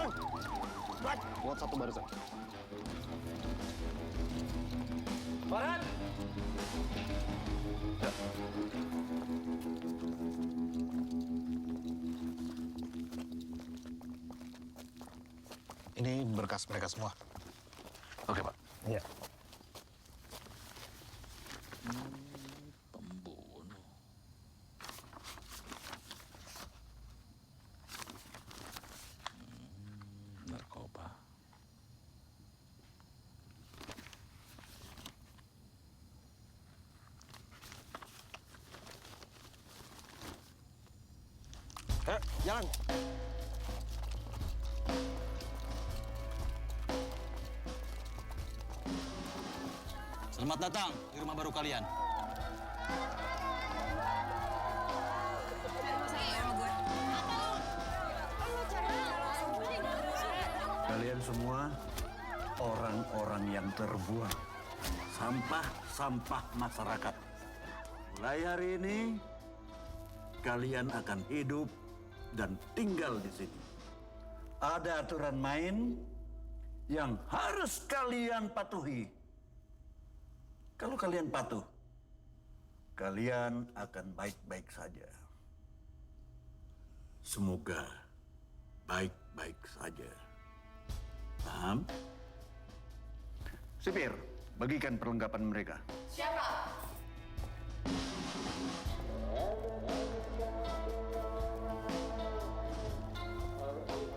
Bang! Bang! Buat satu barisan. Farhan! Ya. Ini berkas mereka semua. Oke, Pak. Iya. Pembunuh. Narkoba. Jalan. Selamat datang di rumah baru kalian. Kalian semua orang-orang yang terbuang. Sampah-sampah masyarakat. Mulai hari ini, kalian akan hidup dan tinggal di sini. Ada aturan main yang harus kalian patuhi. Kalau kalian patuh, kalian akan baik-baik saja. Semoga baik-baik saja. Paham? Sipir, bagikan perlengkapan mereka. Siapa?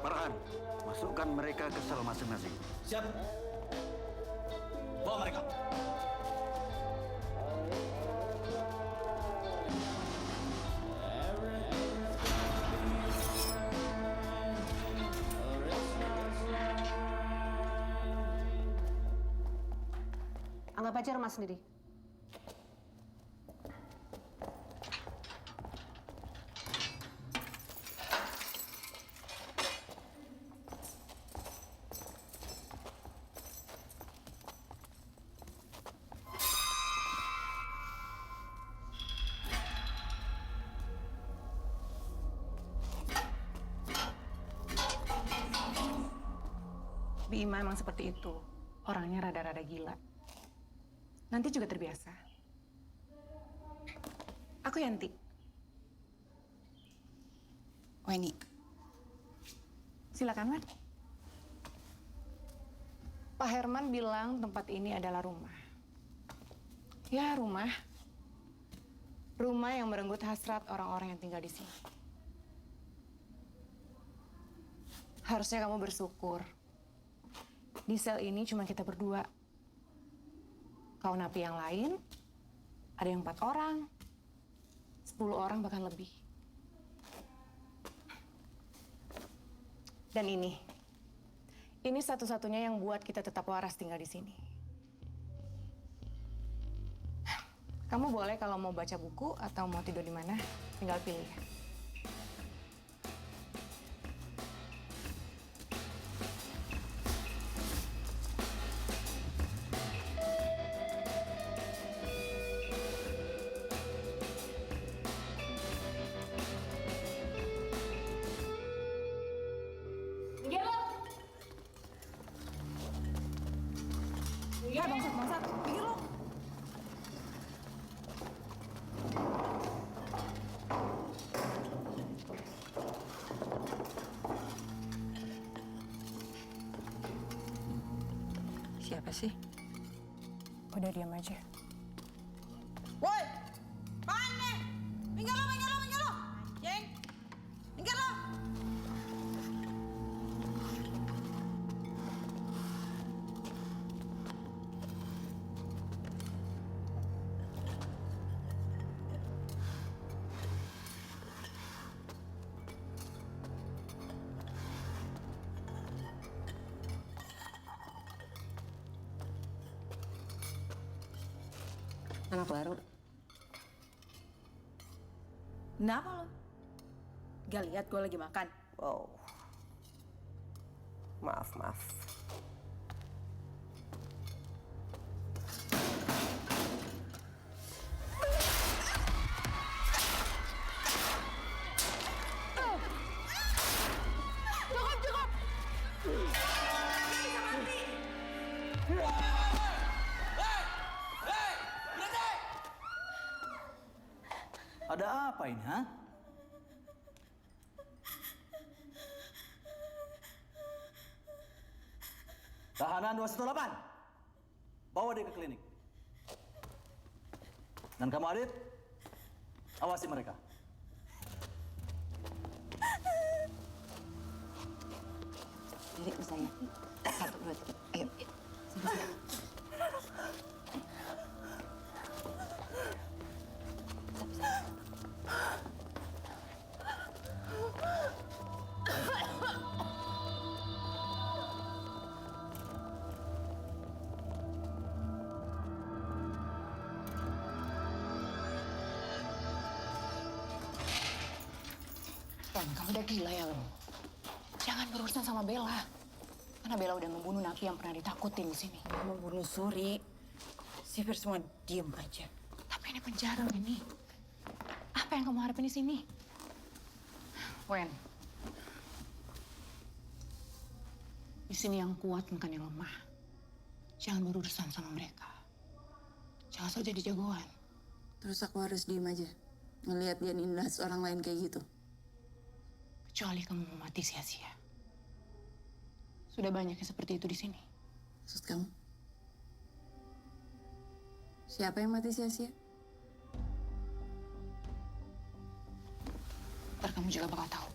Farhan, masukkan mereka ke sel masing-masing. Siap. Bawa mereka. Anggap aja rumah sendiri. Bima emang seperti itu. Orangnya rada-rada gila. Nanti juga terbiasa. Aku Yanti. Weni. Silakan, Wan. Pak Herman bilang tempat ini adalah rumah. Ya, rumah. Rumah yang merenggut hasrat orang-orang yang tinggal di sini. Harusnya kamu bersyukur. Di sel ini cuma kita berdua. Kau napi yang lain, ada yang 4 orang, 10 orang bahkan lebih. Dan ini satu-satunya yang buat kita tetap waras tinggal di sini. Kamu boleh kalau mau baca buku atau mau tidur di mana, tinggal pilih. Bangsat, pinggir lo. Siapa sih? Udah diam aja. Woi! Mana? Minggir lo! Anjing! Minggir lo! Anak baru. Kenapa lo? Gak lihat gue lagi makan? Wow. Maaf. Cukup! Apa ini, ha? Tahanan 218. Bawa dia ke klinik. Dan kamu Adit, awasi mereka. Diri saya. 1, 2, 3. Ayo. Kamu udah gila ya lo? Jangan berurusan sama Bella. Karena Bella udah membunuh napi yang pernah ditakutin di sini. Membunuh Suri. Si Fir semua diem aja. Tapi ini penjara ini. Apa yang kamu harapin di sini? Wen. Di sini yang kuat bukan yang lemah. Jangan berurusan sama mereka. Jangan sok jadi jagoan. Terus aku harus diem aja ngelihat dia nindas orang lain kayak gitu. Kecuali kamu mau mati sia-sia. Sudah banyak yang seperti itu di sini. Maksud kamu? Siapa yang mati sia-sia? Ntar kamu juga bakal tahu.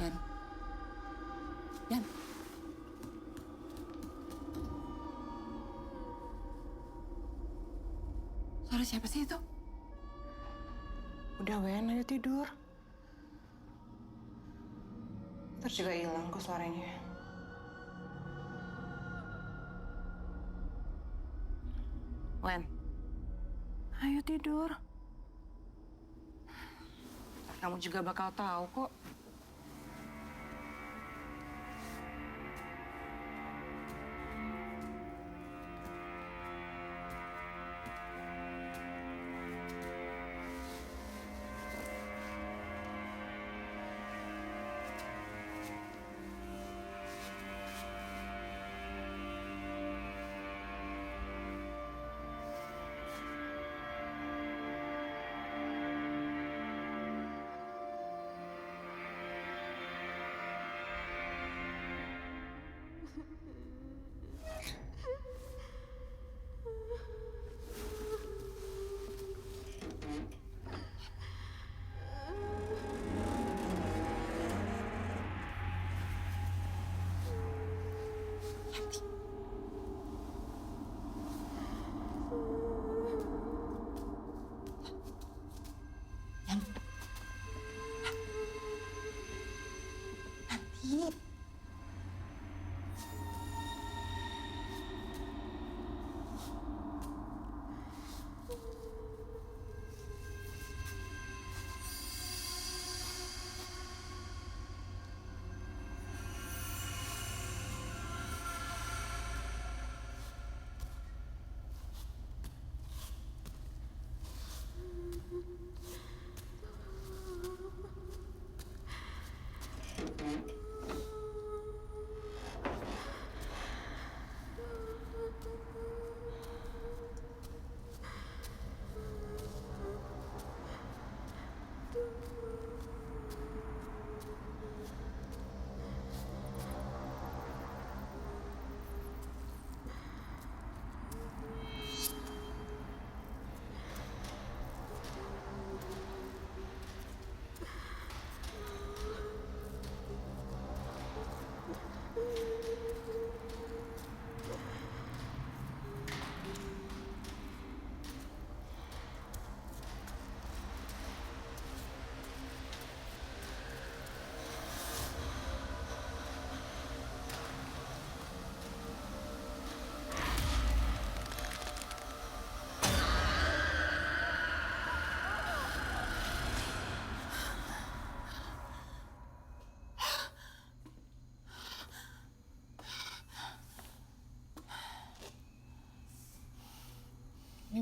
Yan. Yan. Suara siapa sih itu? Udah, Wen, ayo tidur. Ntar juga hilang kok suaranya. Wen, ayo tidur. Ntar kamu juga bakal tahu kok.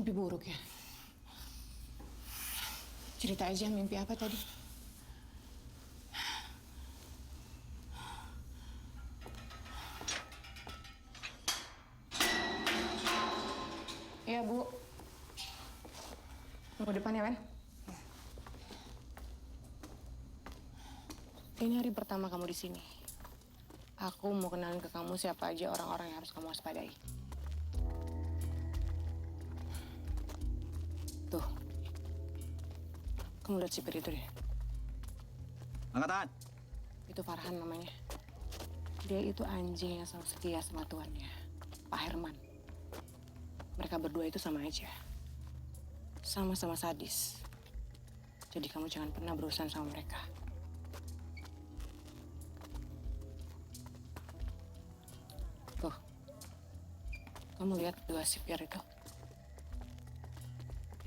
Mimpi buruk ya? Cerita aja mimpi apa tadi? Iya, Bu. Tunggu depan ya, Wen. Ini hari pertama kamu di sini. Aku mau kenalin ke kamu siapa aja orang-orang yang harus kamu waspadai. Tuh. Kamu lihat sipir itu deh. Angkatan. Itu Farhan namanya. Dia itu anjing yang selalu setia sama tuannya, Pak Herman. Mereka berdua itu sama aja. Sama-sama sadis. Jadi kamu jangan pernah berurusan sama mereka. Tuh. Kamu lihat dua sipir itu?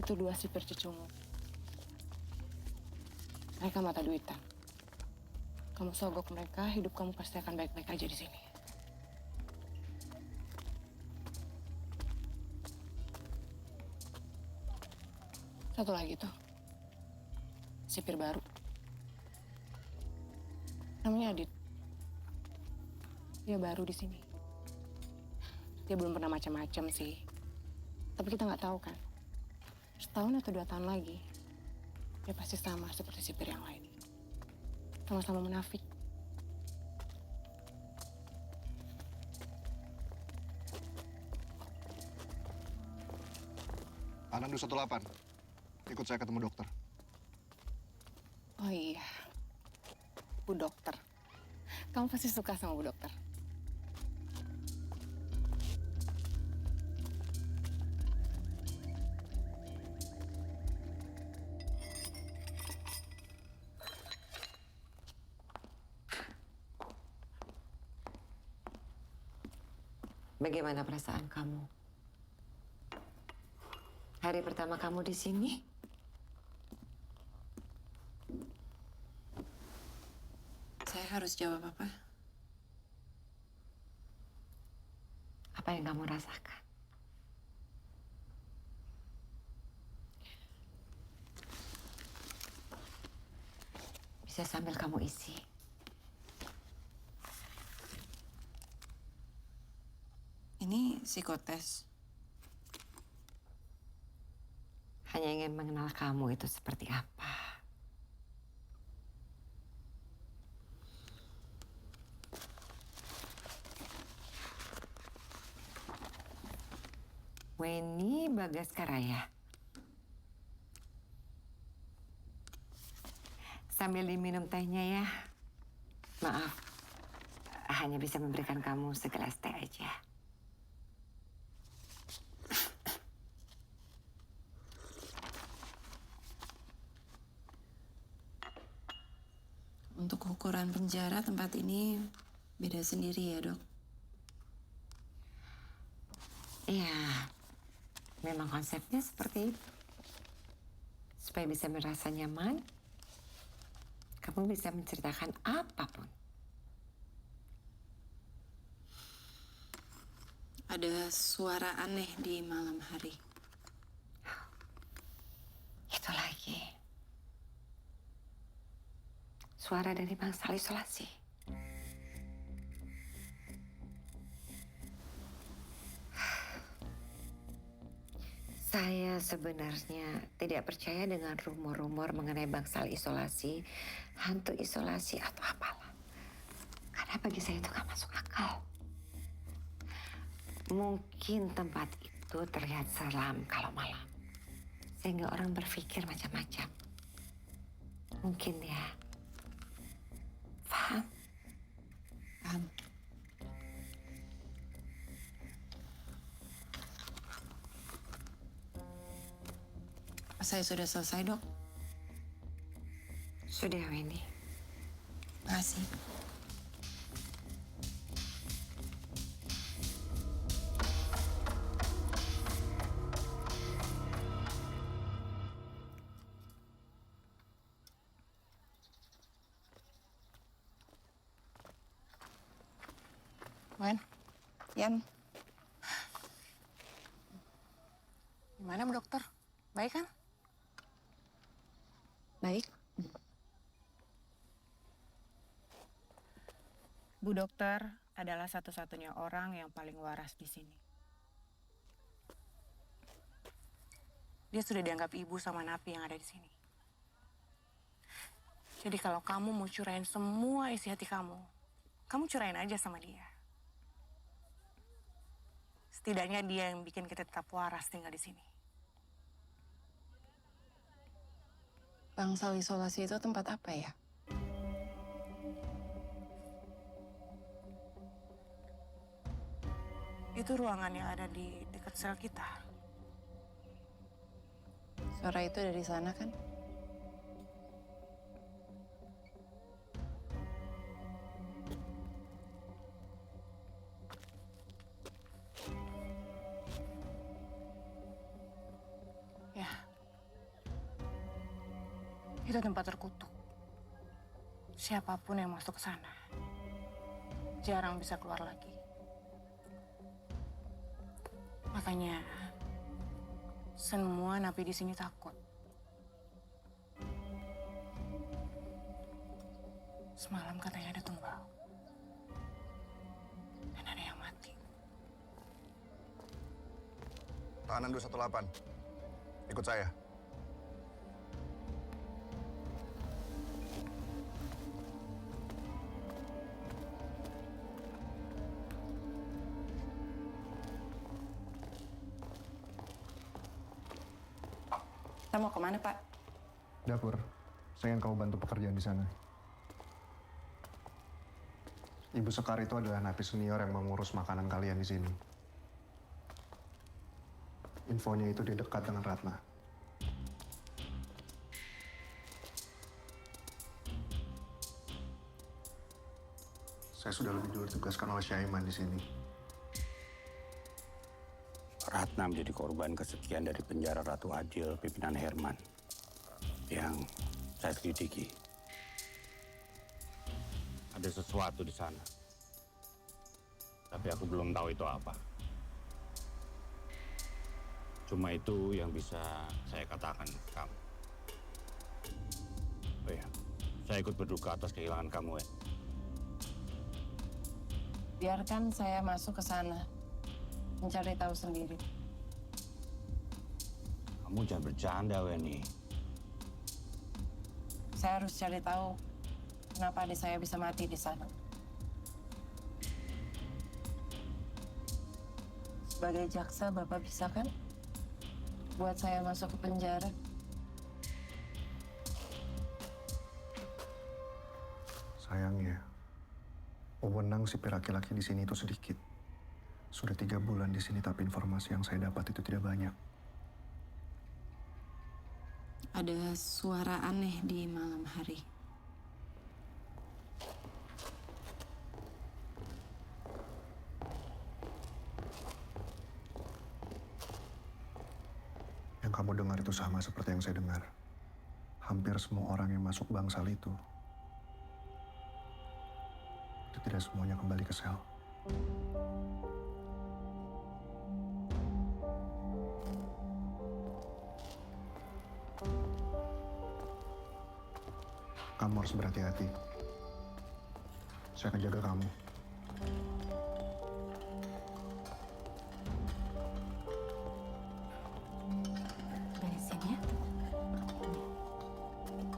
Itu dua sipir cucumu. Mereka mata duitan. Kamu sogok mereka, hidup kamu pasti akan baik-baik aja di sini. Satu lagi tuh, sipir baru. Namanya Adit. Dia baru di sini. Dia belum pernah macam-macam sih. Tapi kita nggak tahu kan. Setahun atau 2 tahun lagi, dia pasti sama seperti sipir yang lain. Sama-sama munafik. Anand 218. Ikut saya ketemu dokter. Oh iya, Bu Dokter. Kamu pasti suka sama Bu Dokter. Bagaimana perasaan kamu? Hari pertama kamu di sini? Saya harus jawab apa? Apa yang kamu rasakan? Bisa sambil kamu isi. Ini psikotes. Hanya ingin mengenal kamu itu seperti apa. Weni Bagaskaraya. Sambil diminum tehnya ya. Maaf, hanya bisa memberikan kamu segelas teh aja. Untuk ukuran penjara tempat ini beda sendiri ya, Dok? Iya, memang konsepnya seperti itu. Supaya bisa merasa nyaman, kamu bisa menceritakan apapun. Ada suara aneh di malam hari. Itu lagi. Suara dari bangsal isolasi. Saya sebenarnya tidak percaya dengan rumor-rumor mengenai bangsal isolasi, hantu isolasi atau apalah. Karena bagi saya itu gak masuk akal. Mungkin tempat itu terlihat seram kalau malam. Sehingga orang berpikir macam-macam. Mungkin ya. Paham? Paham. Saya sudah selesai, Dok. Sudah, Weni. Makasih. Wen, Yan. Gimana Gimana, Bu Dokter? Baik kan? Baik. Bu Dokter adalah satu-satunya orang yang paling waras di sini. Dia sudah dianggap ibu sama napi yang ada di sini. Jadi kalau kamu mau curain semua isi hati kamu curain aja sama dia. Setidaknya dia yang bikin kita tetap waras tinggal di sini. Bangsal isolasi itu tempat apa ya? Itu ruangan yang ada di dekat sel kita. Suara itu dari sana kan? Ya. Itu tempat terkutuk. Siapapun yang masuk ke sana jarang bisa keluar lagi. Makanya semua napi di sini takut. Semalam katanya ada tumbal. Dan ada yang mati. Tahanan 218. Ikut saya. Kita mau kemana, Pak? Dapur. Saya ingin kamu bantu pekerjaan di sana. Ibu Sekar itu adalah napi senior yang mengurus makanan kalian di sini. Infonya itu di dekat dengan Ratna. Saya sudah lebih dulu ditugaskan oleh Syaiman di sini. Ratna menjadi korban kesekian dari penjara Ratu Adil pimpinan Herman yang saya selidiki. Ada sesuatu di sana, tapi aku belum tahu itu apa. Cuma itu yang bisa saya katakan ke kamu. Oh ya, saya ikut berduka atas kehilangan kamu, ya. Biarkan saya masuk ke sana. Mencari tahu sendiri. Kamu jangan bercanda, Weni. Saya harus cari tahu kenapa adik saya bisa mati di sana. Sebagai jaksa, Bapak bisa kan buat saya masuk ke penjara? Sayangnya, wewenang sipir laki-laki di sini itu sedikit. Sudah 3 bulan di sini, tapi informasi yang saya dapat itu tidak banyak. Ada suara aneh di malam hari. Yang kamu dengar itu sama seperti yang saya dengar. Hampir semua orang yang masuk bangsal itu tidak semuanya kembali ke sel. Kamu harus berhati-hati. Saya akan jaga kamu. Beresin ya.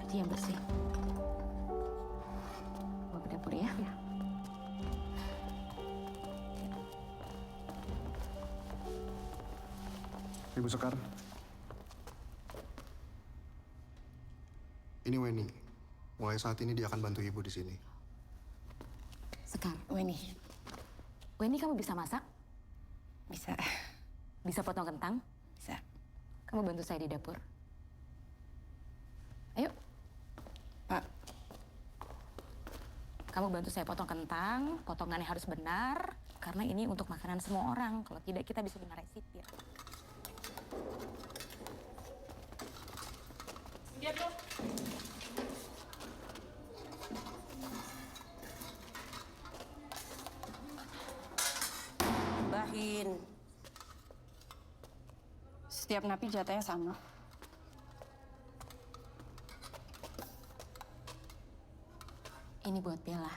Itu yang bersih. Bawa ke dapur ya. Ibu Sekar. Ini Weni. Mulai saat ini dia akan bantu ibu di sini. Sekar. Weni, Weni, kamu bisa masak? bisa. Bisa potong kentang? Bisa. Kamu bantu saya di dapur. Ayo. Pak, Kamu bantu saya potong kentang, potongannya harus benar, karena ini untuk makanan semua orang. Kalau tidak, kita bisa dimarahi sipir. setiap Setiap napi jatahnya sama. Ini buat Bella.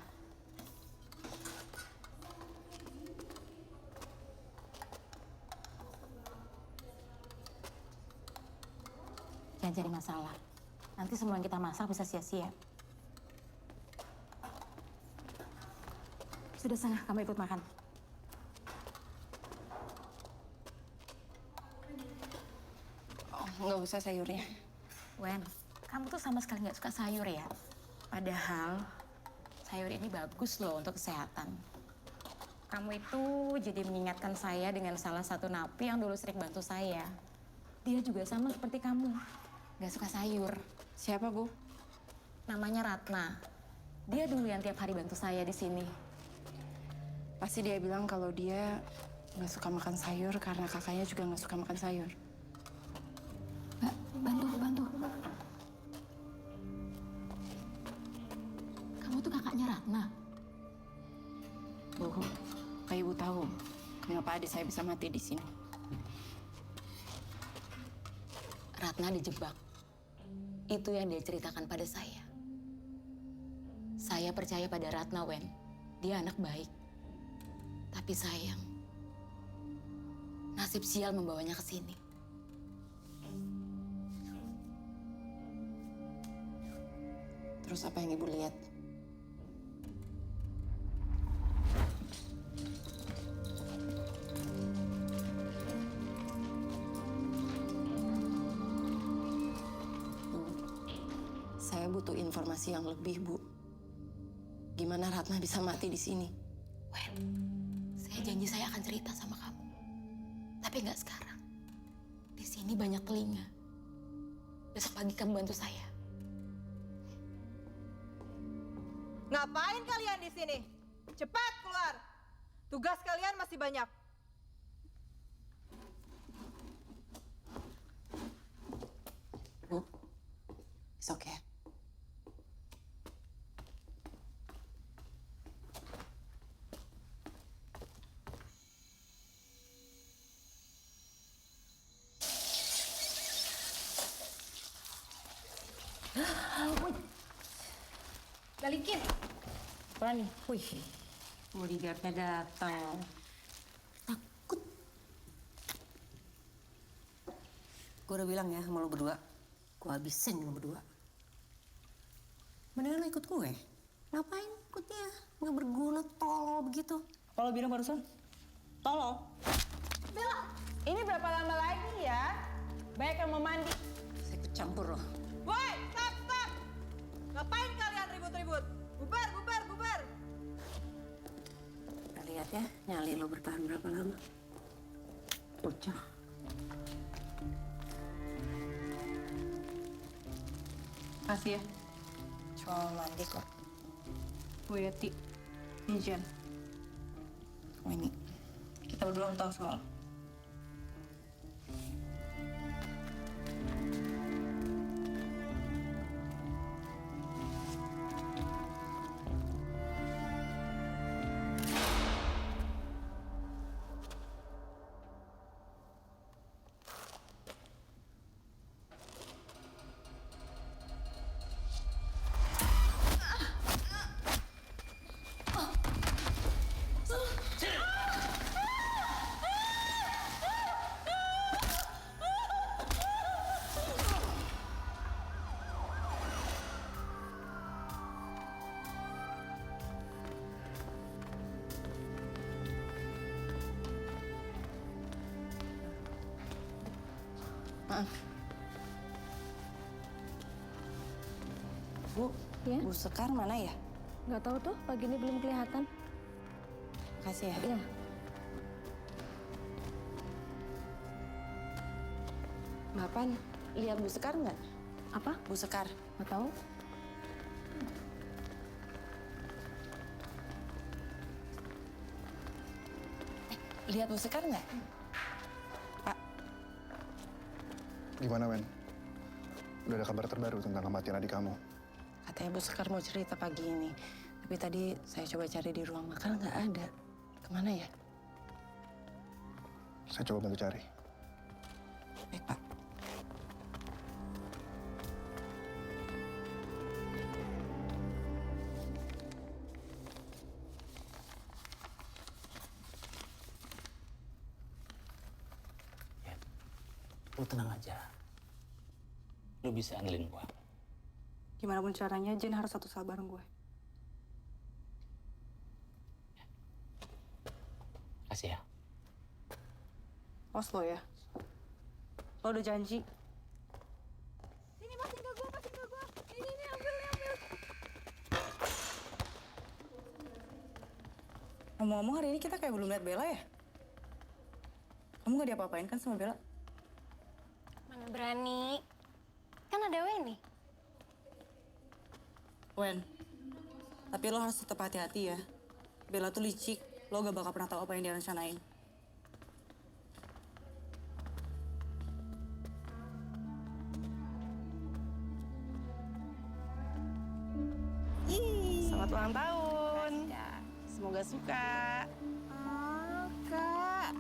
Jangan jadi masalah. Nanti semua yang kita masak bisa sia-sia. Sudah sana, kamu ikut makan. Oh, nggak usah sayurnya. Wen, kamu tuh sama sekali nggak suka sayur ya? Padahal sayur ini bagus loh untuk kesehatan. Kamu itu jadi mengingatkan saya dengan salah satu napi yang dulu sering bantu saya. Dia juga sama seperti kamu, nggak suka sayur. Siapa, Bu? Namanya Ratna. Dia dulu yang tiap hari bantu saya di sini. Pasti dia bilang kalau dia nggak suka makan sayur karena kakaknya juga nggak suka makan sayur. Mbak, bantu. Kamu tuh kakaknya Ratna. Bu, kayak Ibu tahu kenapa adik saya bisa mati di sini. Ratna dijebak. Itu yang dia ceritakan pada saya. Saya percaya pada Ratna, Wen. Dia anak baik. Tapi sayang, nasib sial membawanya ke sini. Terus apa yang Ibu lihat? Saya butuh informasi yang lebih, Bu. Gimana Ratna bisa mati di sini? Wen, saya janji saya akan cerita sama kamu. Tapi nggak sekarang. Di sini banyak telinga. Besok pagi kamu bantu saya. Ngapain kalian di sini? Cepat keluar. Tugas kalian masih banyak. Bu, it's okay. Balikin. Apa nih? Wih, bodyguardnya datang. Takut. Gue udah bilang ya sama lo berdua, gue habisin lo berdua. Mendingan lo ikut gue. Ngapain ikut dia? Nggak berguna, tolol begitu. Apa lo bilang barusan? Tolong. Bella, ini berapa lama lagi ya? Banyak yang mau mandi. Saya ikut campur lo. Woi, stop. Ngapain kalian ribut-ribut? Bubar. Kita lihat ya, nyali lo bertahan berapa lama. Bocah. Kasih ya. Cuma mandi kok. Bu Yati, ini Jen. Ini. Kita berdua tahu soal. Bu, ya? Bu Sekar mana ya? Nggak tahu tuh, pagi ini belum kelihatan. Makasih ya. Iya. Mbak Pan, lihat Bu Sekar nggak? Apa? Bu Sekar. Nggak tahu. Lihat Bu Sekar nggak? Pak. Gimana, Wen? Udah ada kabar terbaru tentang kematian adik kamu? Katanya Bu Sekar mau cerita pagi ini. Tapi tadi saya coba cari di ruang makan, nggak ada. Kemana ya? Saya coba bantu cari. Baik, Pak. Lu tenang aja. Lu bisa andelin gua. Gimana pun caranya, Jen harus satu sabar gue. Kasih ya. Awas lo ya. Lo udah janji. Sini, pasin ke gue. Ini, ambil. Ngomong-ngomong, hari ini kita kayak belum lihat Bella ya? Kamu gak diapa-apain kan sama Bella? Mana berani. Kan ada Weni. Wen, tapi lo harus tetap hati-hati ya. Bella tuh licik, lo gak bakal pernah tahu apa yang dia rencanain. Selamat ulang tahun. Semoga suka. Oh, Kak.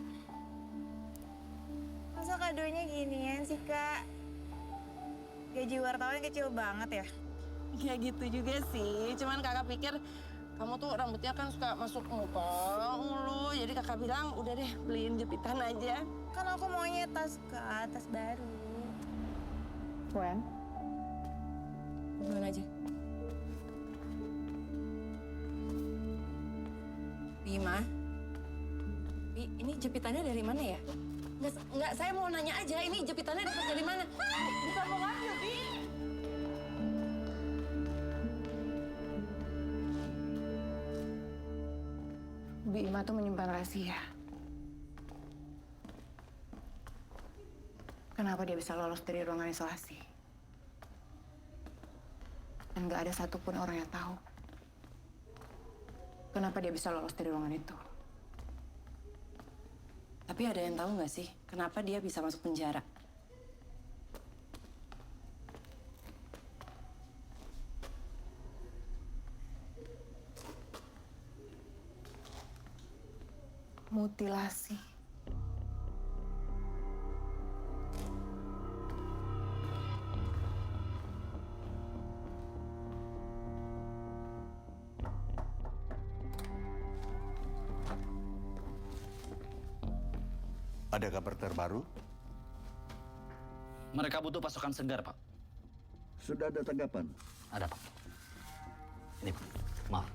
Masa kadonya ginian sih, Kak? Gaji wartawan kecil banget ya? Ya gitu juga sih. Cuman kakak pikir kamu tuh rambutnya kan suka masuk muka mulu. Jadi kakak bilang udah deh beliin jepitan aja. Kan aku maunya tas, Kak. Tas baru. Wen, Hubungin aja. Bima, Bi, ini jepitannya dari mana ya? Nggak, saya mau nanya aja, ini jepitannya dapat dari mana? Bukan mau ngambil, Bi. Bima tuh menyimpan rahasia. Kenapa dia bisa lolos dari ruangan isolasi? Dan gak ada satupun orang yang tahu. Kenapa dia bisa lolos dari ruangan itu? Tapi ada yang tahu nggak sih, kenapa dia bisa masuk penjara? Mutilasi. Ada kabar terbaru? Mereka butuh pasokan segar, Pak. Sudah ada tanggapan? Ada, Pak. Ini, Pak. Maaf.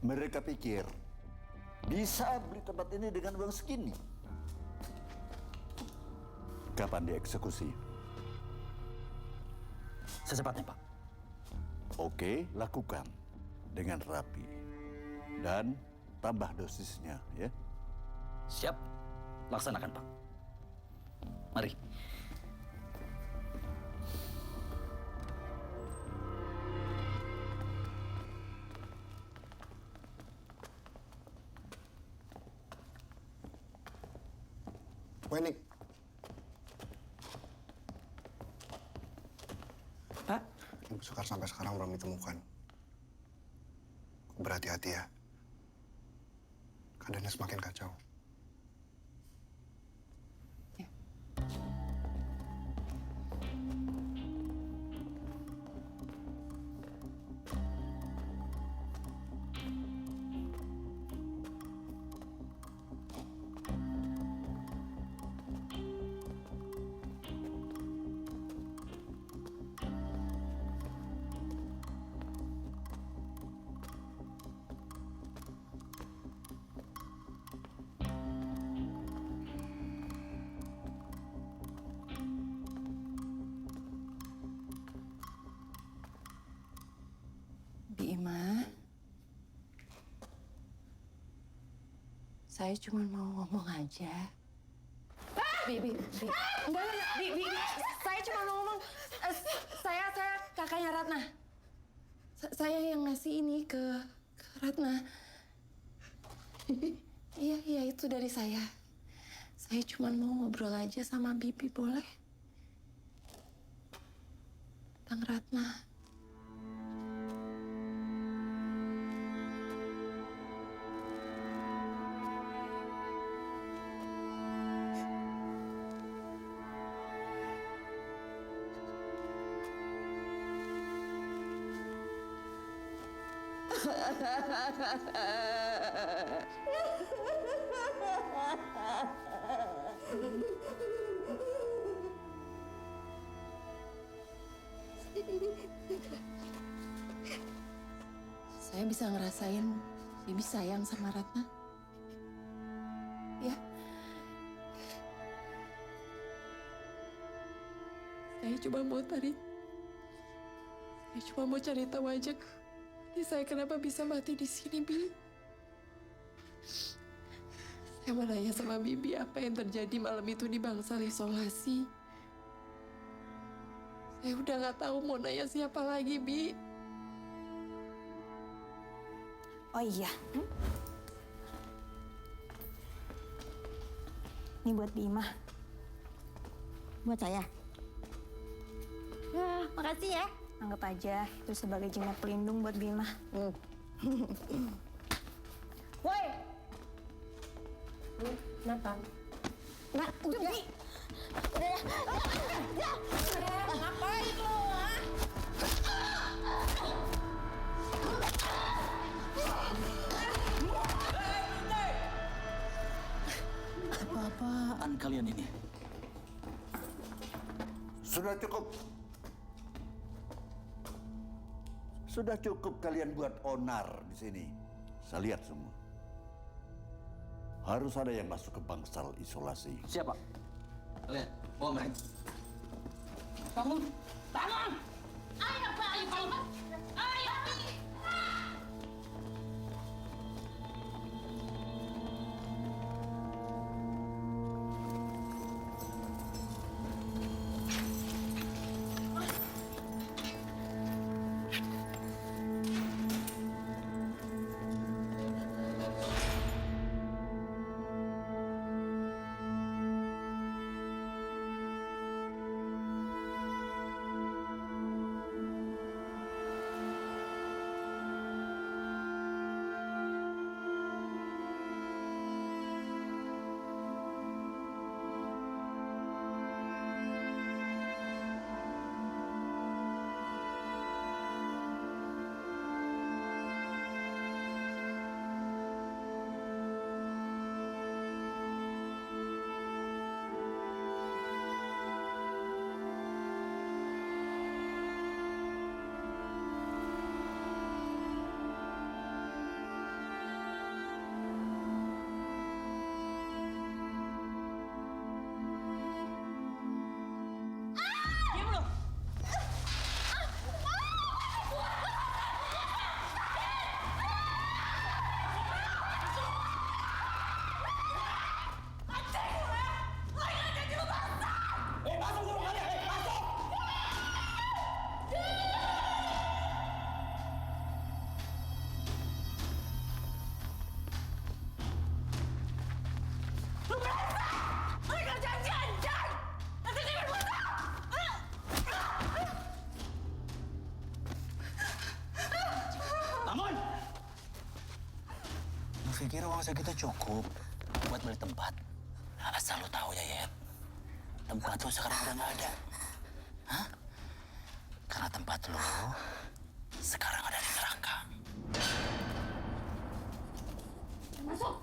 Mereka pikir bisa beli tempat ini dengan uang segini. Kapan dieksekusi? Secepatnya, Pak. Oke, lakukan dengan rapi. Dan tambah dosisnya, ya. Siap. Laksanakan, Pak. Mari. Weni, Pak, Ibu Sekar sampai sekarang belum ditemukan. Berhati-hati ya. Keadaannya semakin kacau. Bima, saya cuma mau ngomong aja. Enggak, saya cuma mau ngomong. Saya kakaknya Ratna. Saya yang ngasih ini ke Ratna. Iya, itu dari saya. Saya cuma mau ngobrol aja sama Bibi, boleh? tentang Ratna. Saya bisa ngerasain Bibi sayang sama Ratna. Ya. Saya cuma mau cari tahu aja saya kenapa bisa mati di sini, Bi. Saya mau nanya sama Bibi apa yang terjadi malam itu di bangsal isolasi. Saya udah nggak tahu mau nanya siapa lagi, Bi. Oh iya. Ini buat Bima. Buat saya. Wah, makasih ya. Anggap aja itu sebagai jimat pelindung buat Bima. Woi! Kenapa? Nah, udah, Bi. Udah ya. Ngapain lu, ha? Apa-apaan kalian ini? Sudah cukup. Sudah cukup kalian buat onar di sini. Saya lihat semua. Harus ada yang masuk ke bangsal isolasi. Siapa? Kalian, bawa mereka. Bangun! Bangun! Ayo, Pak! Ayo, Pak! Ayo, Bi! Pikir uang segitu cukup buat beli tempat. Asal lu tahu ya, Yet. Tempat lu sekarang udah nggak ada. Hah? Karena tempat lu sekarang ada di neraka. Masuk!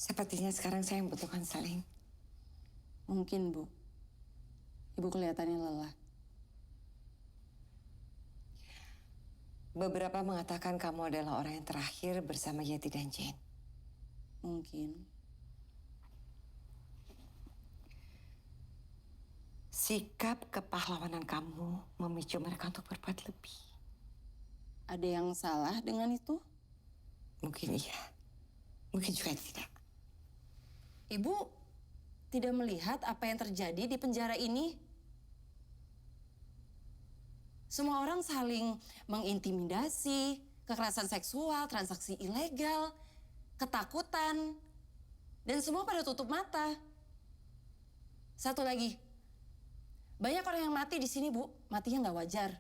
Sepertinya sekarang saya membutuhkan Saling. Mungkin, Bu. Ibu kelihatannya lelah. Beberapa mengatakan kamu adalah orang yang terakhir bersama Yeti dan Jane. Mungkin. Sikap kepahlawanan kamu memicu mereka untuk berbuat lebih. Ada yang salah dengan itu? Mungkin iya, mungkin juga tidak. Ibu tidak melihat apa yang terjadi di penjara ini? Semua orang saling mengintimidasi, kekerasan seksual, transaksi ilegal, ketakutan, dan semua pada tutup mata. Satu lagi, banyak orang yang mati di sini, Bu. Matinya nggak wajar.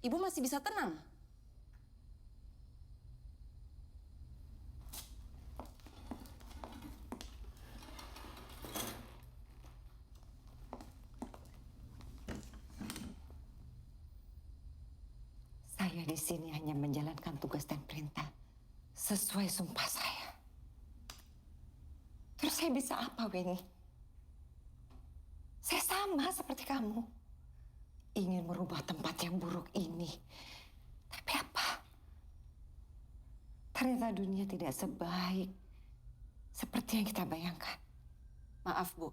Ibu masih bisa tenang. Saya di sini hanya menjalankan tugas dan perintah sesuai sumpah saya. Terus saya bisa apa, Weni? Saya sama seperti kamu. Ingin merubah tempat yang buruk ini. Tapi apa? Ternyata dunia tidak sebaik seperti yang kita bayangkan. Maaf, Bu.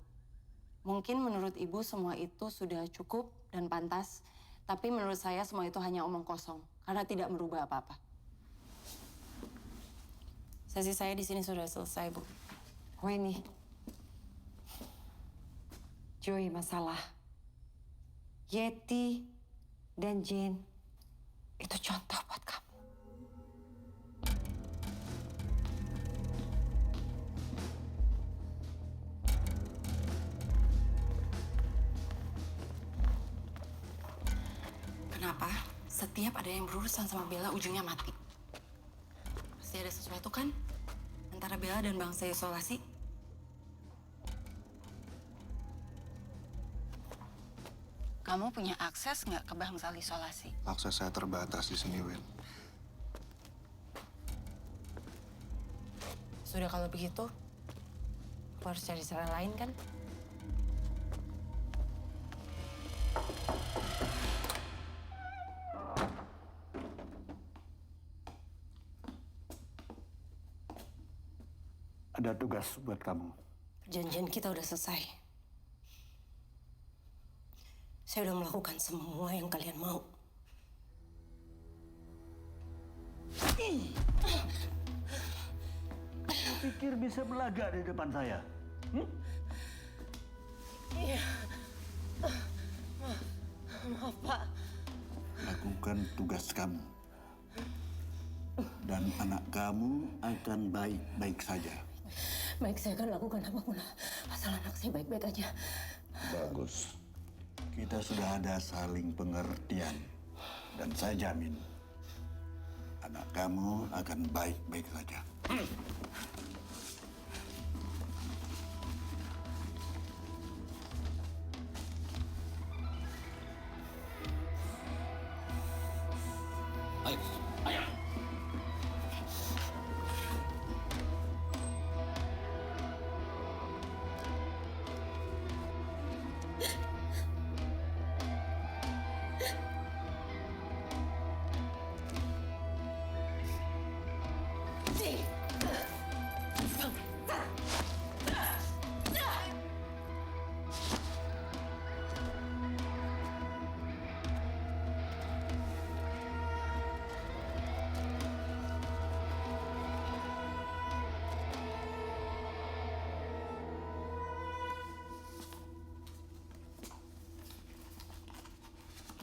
Mungkin menurut Ibu semua itu sudah cukup dan pantas. Tapi menurut saya semua itu hanya omong kosong. Karena tidak merubah apa-apa. Sesi saya di sini sudah selesai, Bu. Weni, Joey masalah. Yeti dan Jane itu contoh buat kamu. Kenapa? Setiap ada yang berurusan sama Bella ujungnya mati. Pasti ada sesuatu kan? Antara Bella dan bangsa isolasi. Kamu punya akses nggak ke bangsal isolasi? Akses saya terbatas di sini, Wen. Sudah kalau begitu, aku harus cari cara lain kan? Ada tugas buat kamu. Perjanjian kita udah selesai. Saya udah melakukan semua yang kalian mau. Pikir bisa belaga di depan saya? Iya. Maaf, Pak. Lakukan tugas kamu. Dan anak kamu akan baik-baik saja. Baik, saya akan lakukan apapun. Asal anak saya baik-baik aja. Bagus. Kita sudah ada saling pengertian. Dan saya jamin, anak kamu akan baik-baik saja. Ayo, ayo.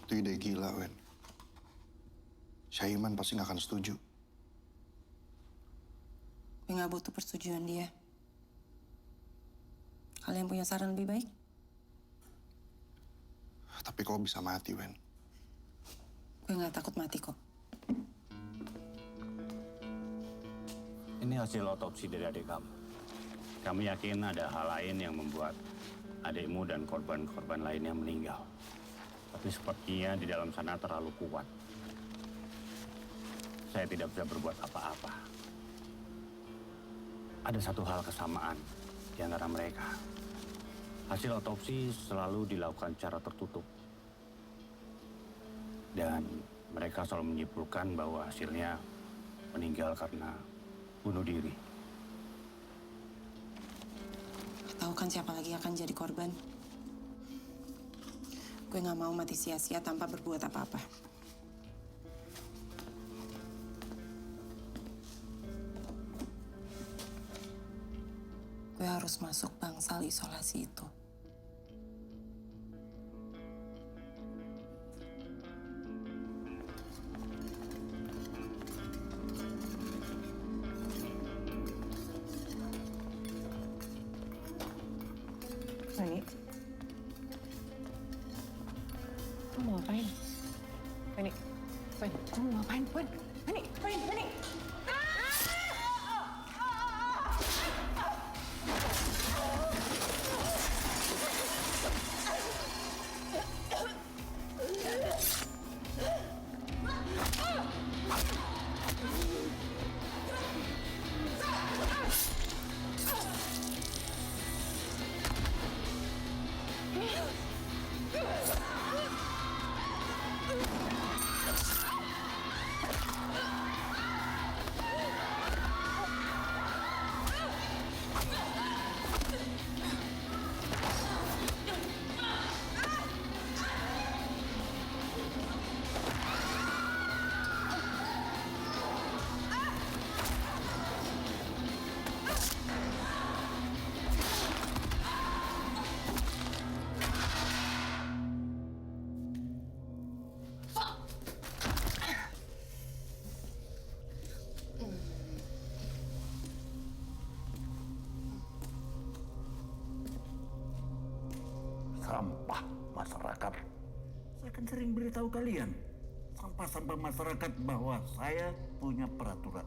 Itu ide gila, Wen. Syaiman pasti nggak akan setuju. Gue nggak butuh persetujuan dia. Kalian punya saran lebih baik? Tapi kau bisa mati, Wen. Gue nggak takut mati kok. Ini hasil otopsi dari adik kamu. Kami yakin ada hal lain yang membuat adikmu dan korban-korban lainnya meninggal. Tapi sepertinya di dalam sana terlalu kuat. Saya tidak bisa berbuat apa-apa. ada satu hal kesamaan di antara mereka. Hasil otopsi selalu dilakukan secara tertutup. Dan mereka selalu menyimpulkan bahwa hasilnya meninggal karena bunuh diri. Tahu kan siapa lagi akan jadi korban? Gue nggak mau mati sia-sia tanpa berbuat apa-apa. Gue harus masuk bangsal isolasi itu. Fani, kamu mau ngapain? Fani, kamu mau ngapain? Fani. Sampah masyarakat. Saya kan sering beritahu kalian, sampah-sampah masyarakat, bahwa saya punya peraturan.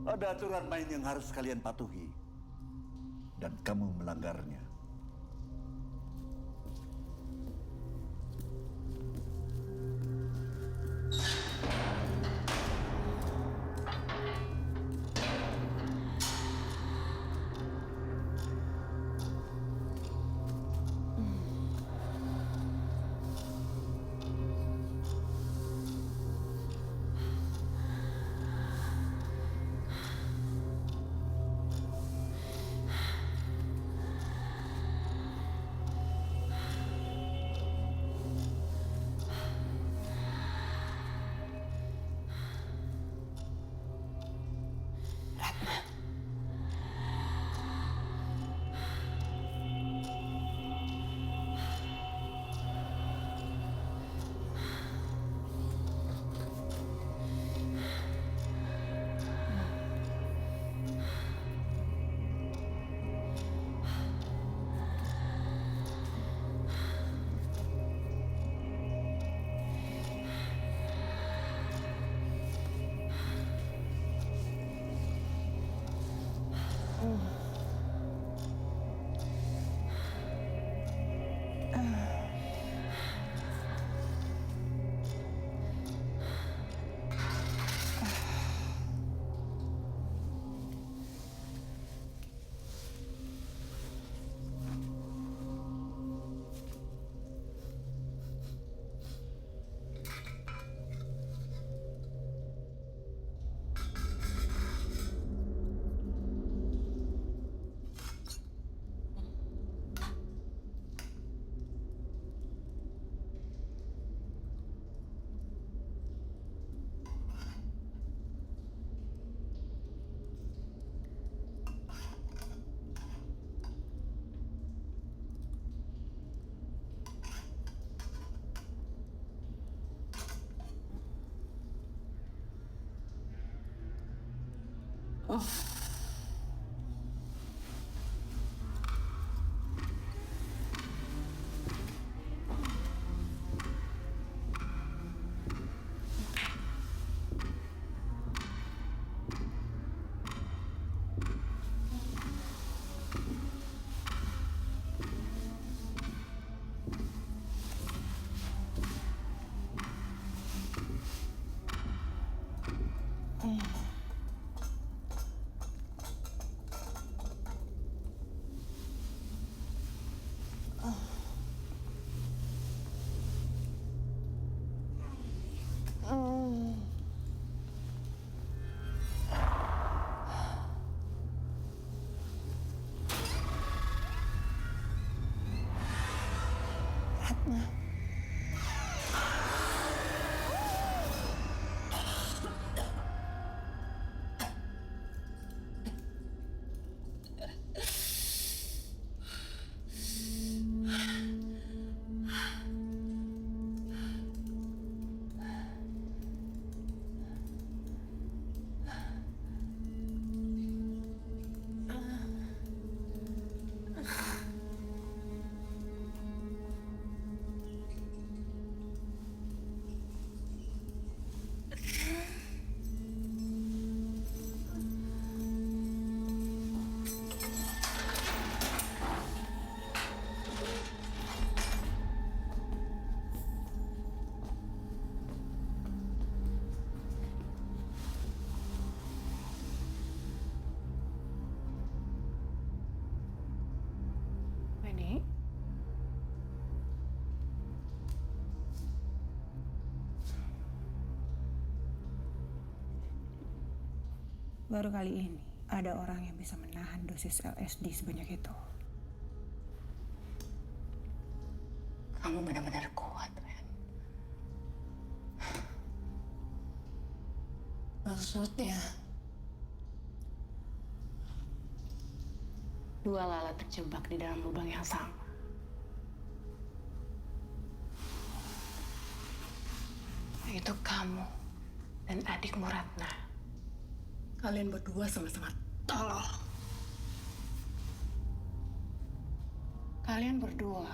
Ada aturan main yang harus kalian patuhi. Dan kamu melanggarnya. Baru kali ini ada orang yang bisa menahan dosis LSD sebanyak itu. Kamu benar-benar kuat, Ren. Maksudnya? Dua lalat terjebak di dalam lubang yang sama. Itu kamu dan adikmu Ratna. Kalian berdua sama-sama tolol. Kalian berdua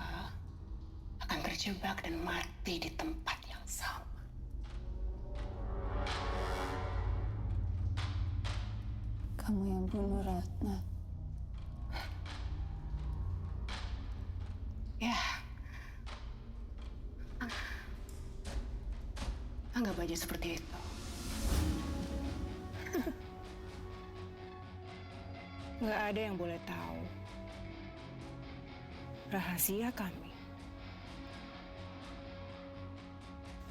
akan terjebak dan mati di tempat yang sama. Kamu yang bunuh Ratna. Ya. Anggap aja seperti itu. Nggak ada yang boleh tahu rahasia kami.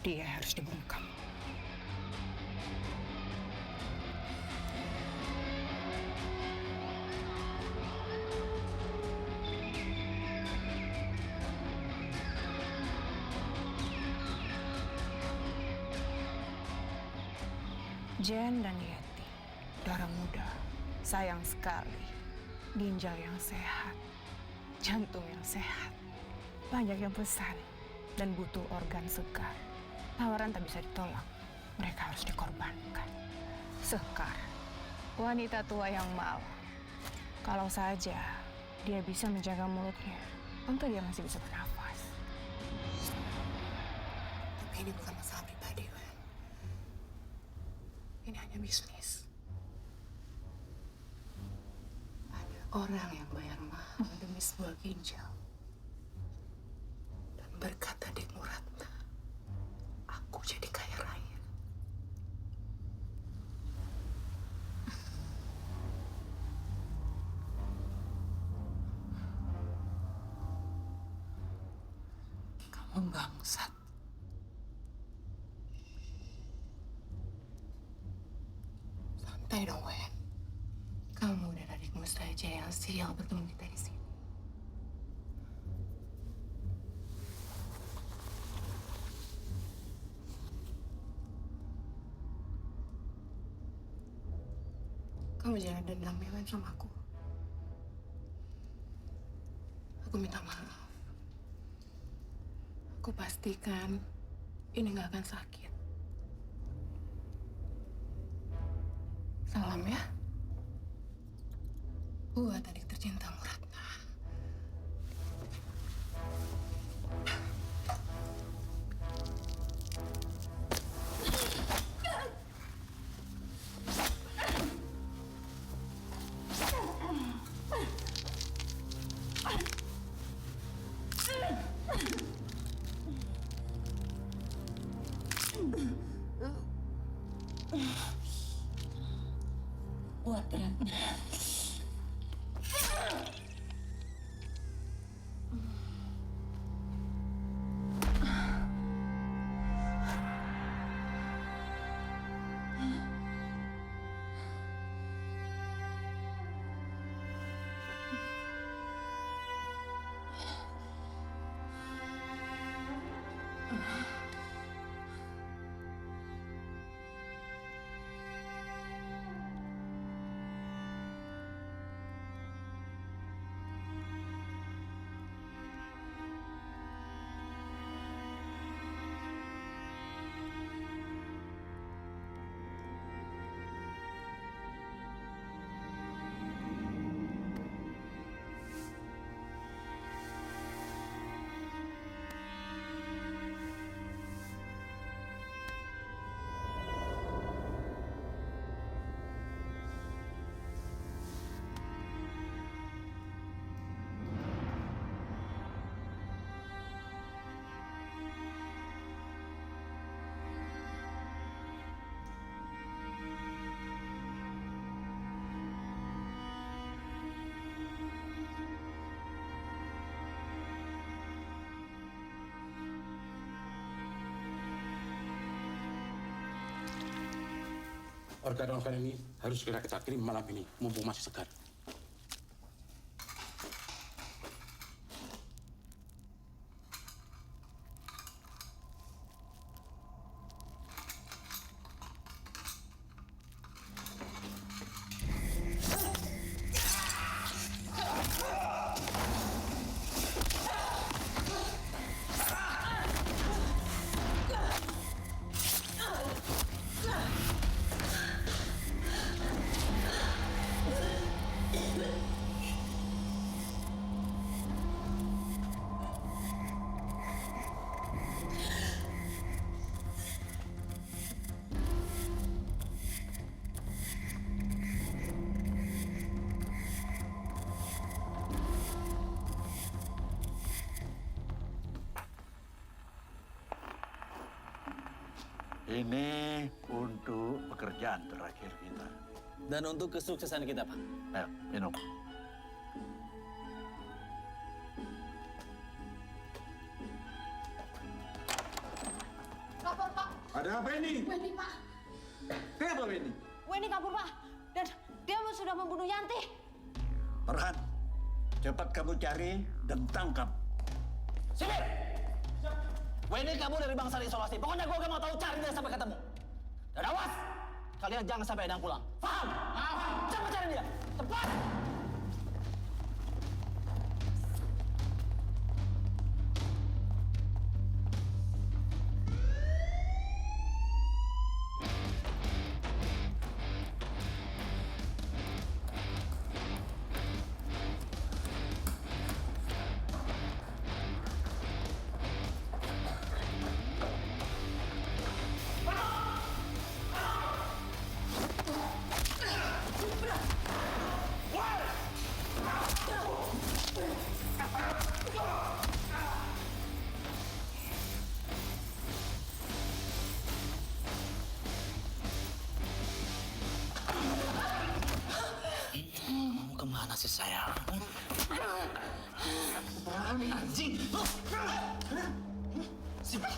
Dia harus dibungkam. Jen dan Yeti, darah muda, sayang sekali, ginjal yang sehat, jantung yang sehat, banyak yang pesan, dan butuh organ segar. Tawaran tak bisa ditolak, mereka harus dikorbankan. Sekar, wanita tua yang malang. Kalau saja dia bisa menjaga mulutnya, tentu dia masih bisa bernafas. Tapi ini bukan masalah pribadi, Wen. Ini hanya bisnis. Ada orang yang bayar mahal demi sebuah ginjal. Dan berkat adikmu Ratna, aku jadi kaya raya. Kamu bangsat. Santai dong, Wen. Kamu dan adikmu saja yang sial bertemu kita di sini. Kamu jangan dendam ya, Wen, sama aku. Aku minta maaf. Aku pastikan ini nggak akan sakit. Salam ya. Buat adik tercintamu Ratna. Buat Ratna. Organ-organ ini harus segera kita kirim malam ini, mumpung masih segar. Ini untuk pekerjaan terakhir kita. Dan untuk kesuksesan kita, Pak. Ayo, minum. Lapor, Pak. Ada apa ini? Weni, Pak. Kenapa ini? Weni kabur, Pak. Dan dia sudah membunuh Yanti. Farhan, cepat kamu cari dan tangkap. Sipir! Weni kabur dari bangsal isolasi. Pokoknya gue gak mau tahu, cari dia sampai ketemu. Dan awas, kalian jangan sampai Edang pulang. Paham? Paham. Cepat cari dia. Cepat! Kamu kemana sih, sayang? Anjing! Sipir!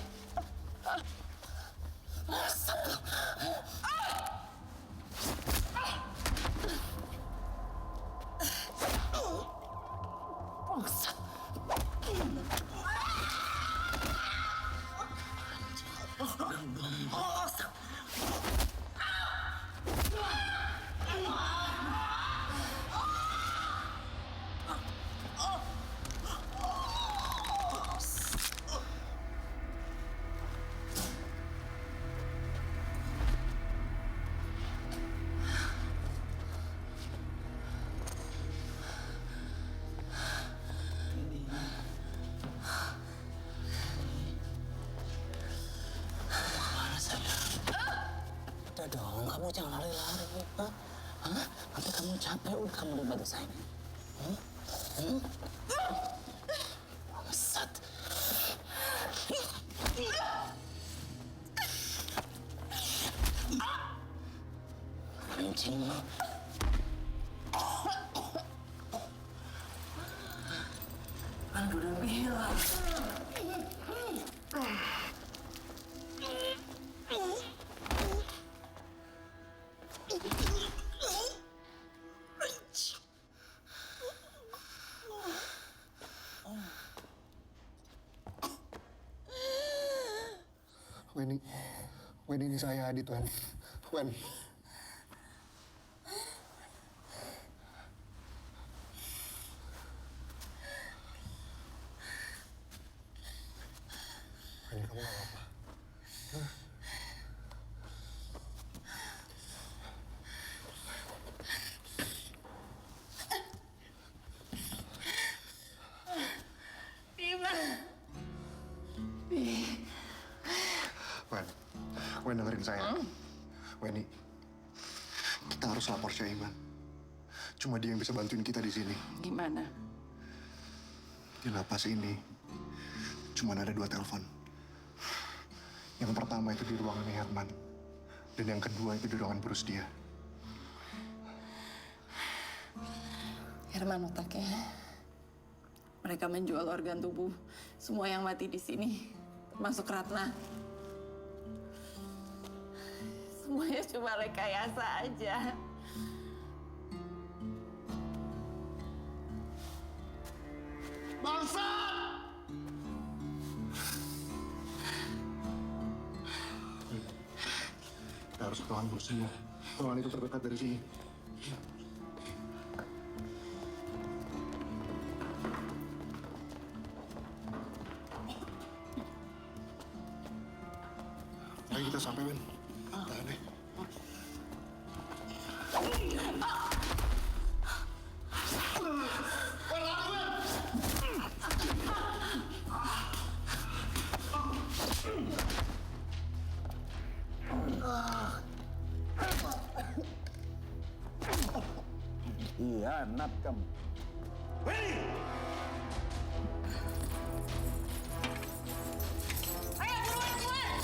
Udah dong, kamu jangan lari-lari. Hah? Hah? Nanti kamu capek, udah kamu dibantu saya. Bangsat. Anjing. Kan gue udah bilang. Wen ini saya Adit, Wen. Wen. Wen, kamu gak apa-apa. Hah? Wen, dengerin saya. Weni, kita harus lapor Syaiman. Cuma dia yang bisa bantuin kita di sini. Gimana? Di lapas ini, cuma ada 2 telepon. Yang pertama itu di ruangan Herman. Dan yang kedua itu di ruangan Bruce dia. Herman otaknya. Mereka menjual organ tubuh semua yang mati di sini, termasuk Ratna. Semuanya cuma rekayasa aja. Bangsa! Kita harus ke ruangan bosnya. Ruangan itu terdekat dari sini. Ayo kita sampai, Wen. Tahan deh. Hianat kamu. Ayo buruan keluar!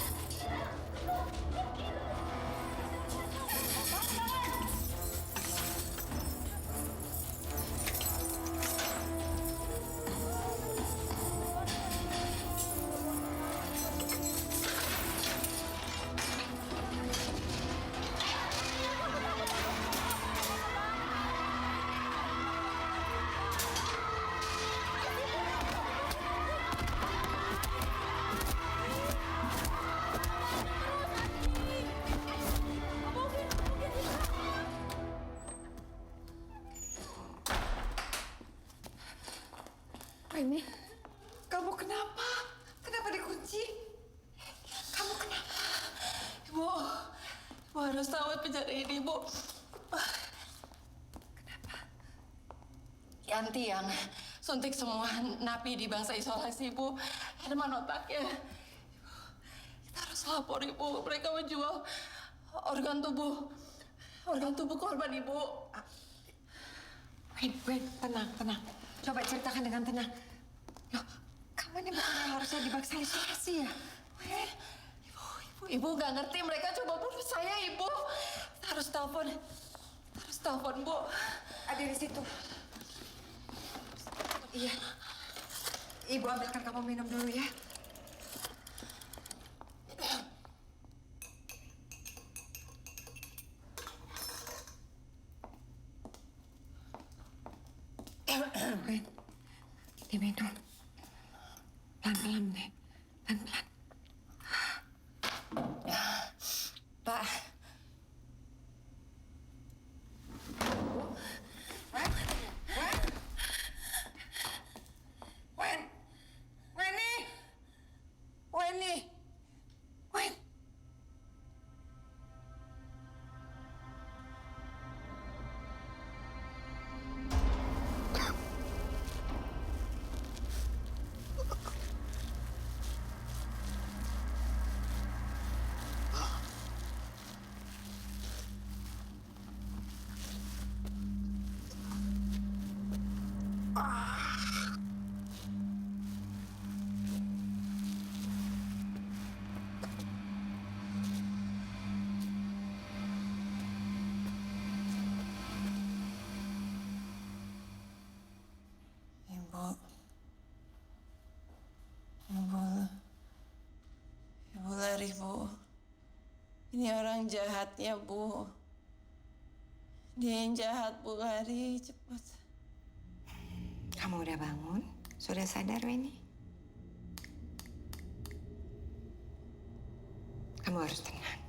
Ini, kamu kenapa? Kenapa dikunci? Kamu kenapa? Ibu harus tahu penjara ini, Bu. Kenapa? Yanti yang suntik semua napi di bangsa isolasi, Bu. Herman otaknya. Kita harus lapor, Ibu. Mereka menjual organ tubuh korban, Ibu. Wen, tenang. Coba ceritakan dengan tenang. Loh, kamu ini bukan harusnya dibaksa isolasi ya? Wen. Ibu nggak ngerti. Mereka coba bunuh saya, Ibu. Kita harus telepon, Bu. Ada di situ. Iya. Ibu ambilkan kamu minum dulu ya. Wen, diminum. Pelan-pelan deh. Pelan-pelan. Pak. Wen. Ibu lari, Bu. Ini orang jahatnya, Bu. Dia yang jahat, Bu. Lari, cepat. Kamu udah bangun? Sudah sadar, Weni? Kamu harus tenang.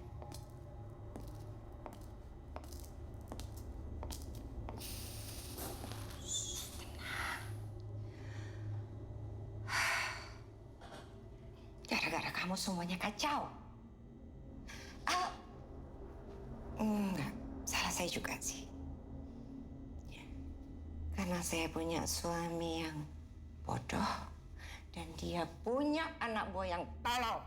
Gara-gara kamu semuanya kacau. Enggak, salah saya juga sih. Karena saya punya suami yang bodoh dan dia punya anak buah yang tolol.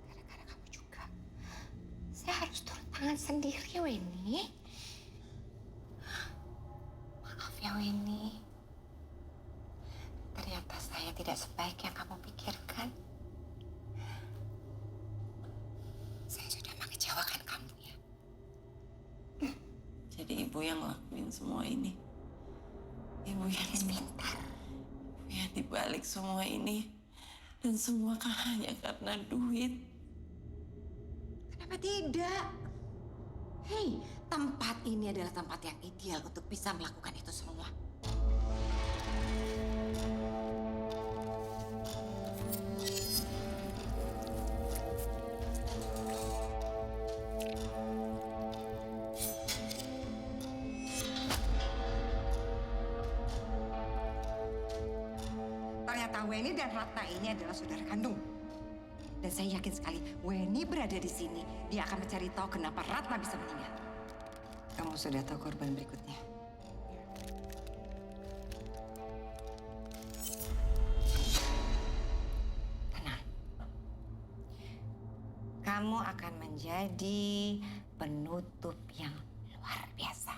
Gara-gara kamu juga, saya harus turun tangan sendiri, Weni. Maaf ya, Weni. Ternyata saya tidak sebaik yang kamu pikirkan. Saya sudah mengecewakan kamu ya. Jadi ibu yang ngelakuin semua ini. Ibu yang sebentar. Ibu yang dibalik semua ini. Dan semua kan hanya karena duit. Kenapa tidak? Hei, tempat ini adalah tempat yang ideal untuk bisa melakukan itu semua. Ternyata Weni dan Ratna ini adalah saudara kandung. Dan saya yakin sekali Weni berada di sini, dia akan mencari tahu kenapa Ratna bisa meninggal. Kamu sudah tahu korban berikutnya? Tenang. Kamu akan menjadi penutup yang luar biasa.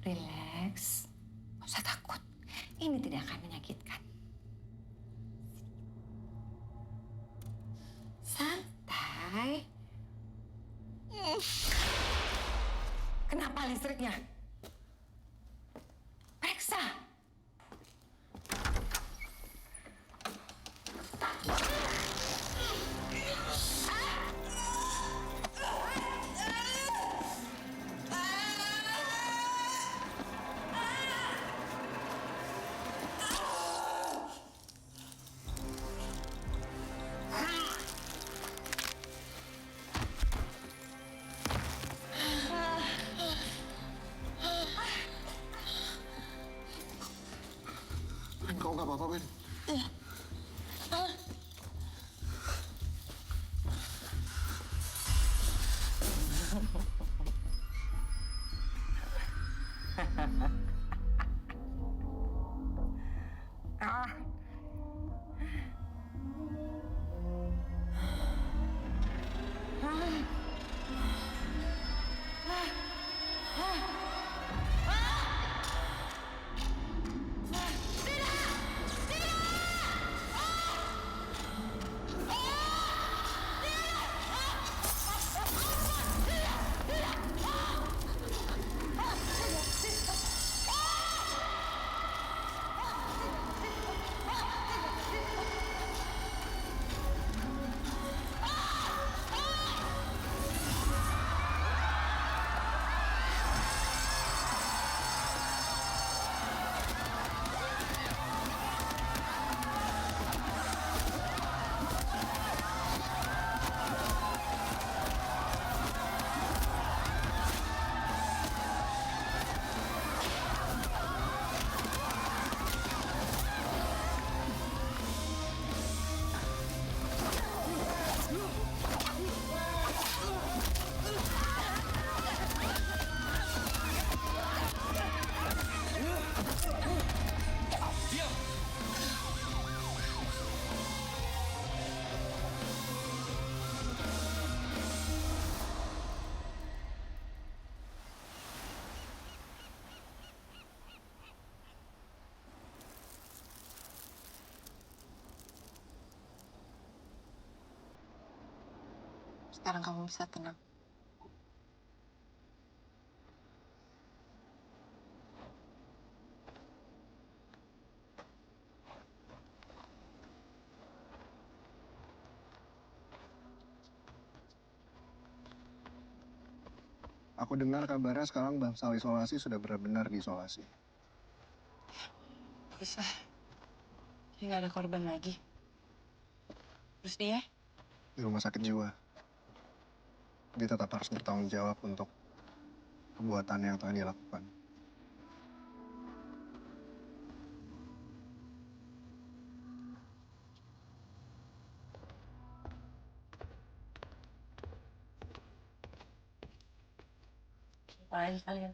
Relax. Gak usah takut. Ini tidak akan menyakitkan. Santai. Kenapa listriknya? Periksa. Kau nggak apa-apa, Ben? Sekarang kamu bisa tenang. Aku dengar kabarnya sekarang bangsal isolasi sudah benar-benar diisolasi. Bisa. Jadi nggak ada korban lagi. Terus dia? Di rumah sakit jiwa. Dia tetap harus bertanggung jawab untuk perbuatan yang telah dia lakukan. Ngapain kalian?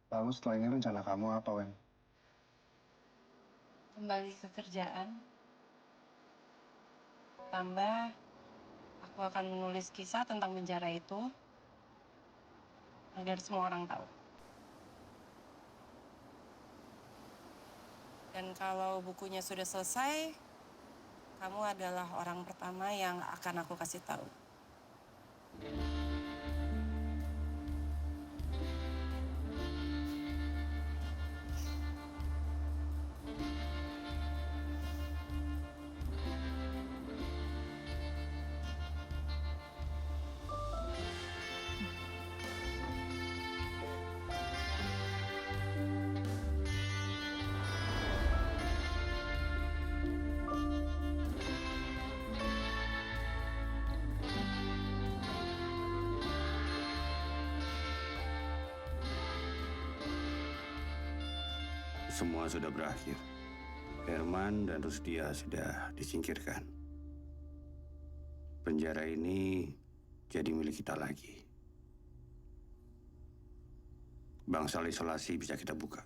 Lalu setelah ini rencana kamu apa, Wen? Kembali ke kerjaan. Tambah, aku akan menulis kisah tentang penjara itu agar semua orang tahu. Dan kalau bukunya sudah selesai, kamu adalah orang pertama yang akan aku kasih tahu. Semua sudah berakhir. Herman dan Rusdia sudah disingkirkan. Penjara ini jadi milik kita lagi. Bangsal isolasi bisa kita buka.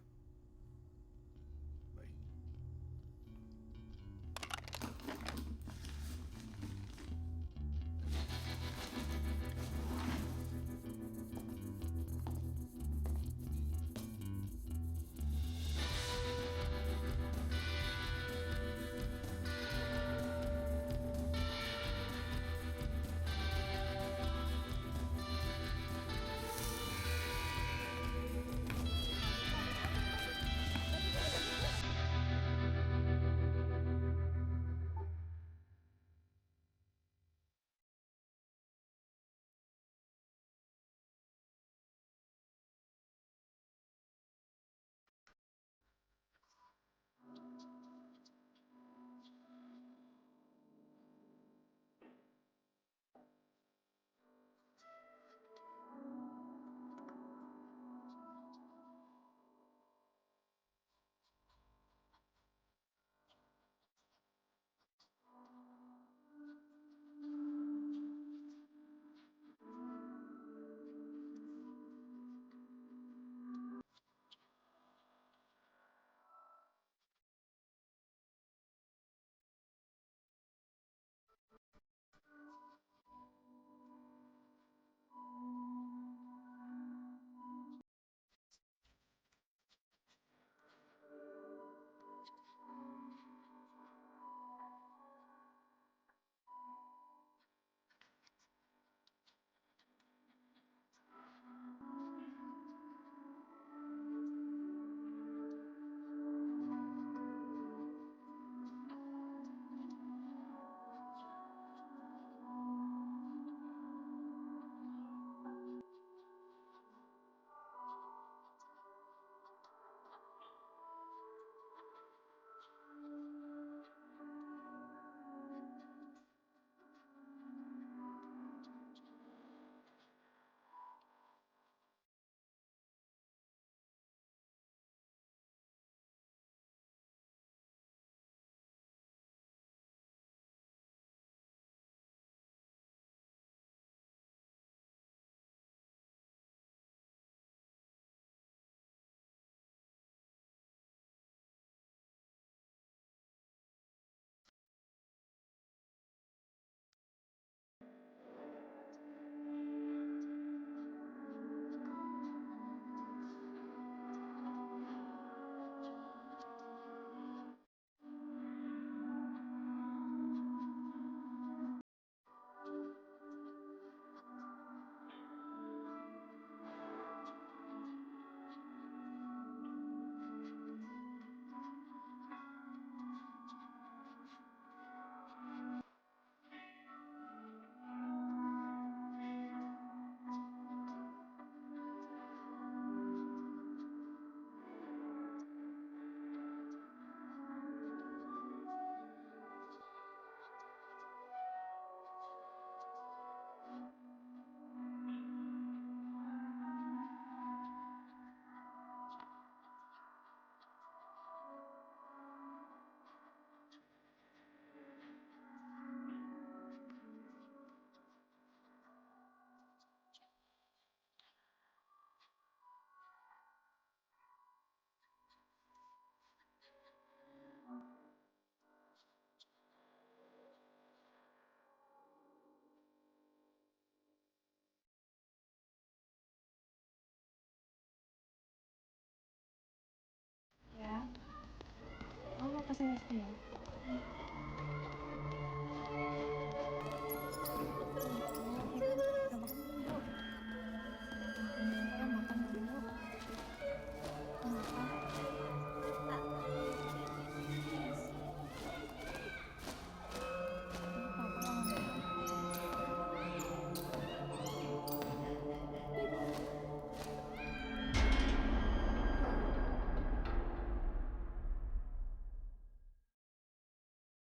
Kesini sayang.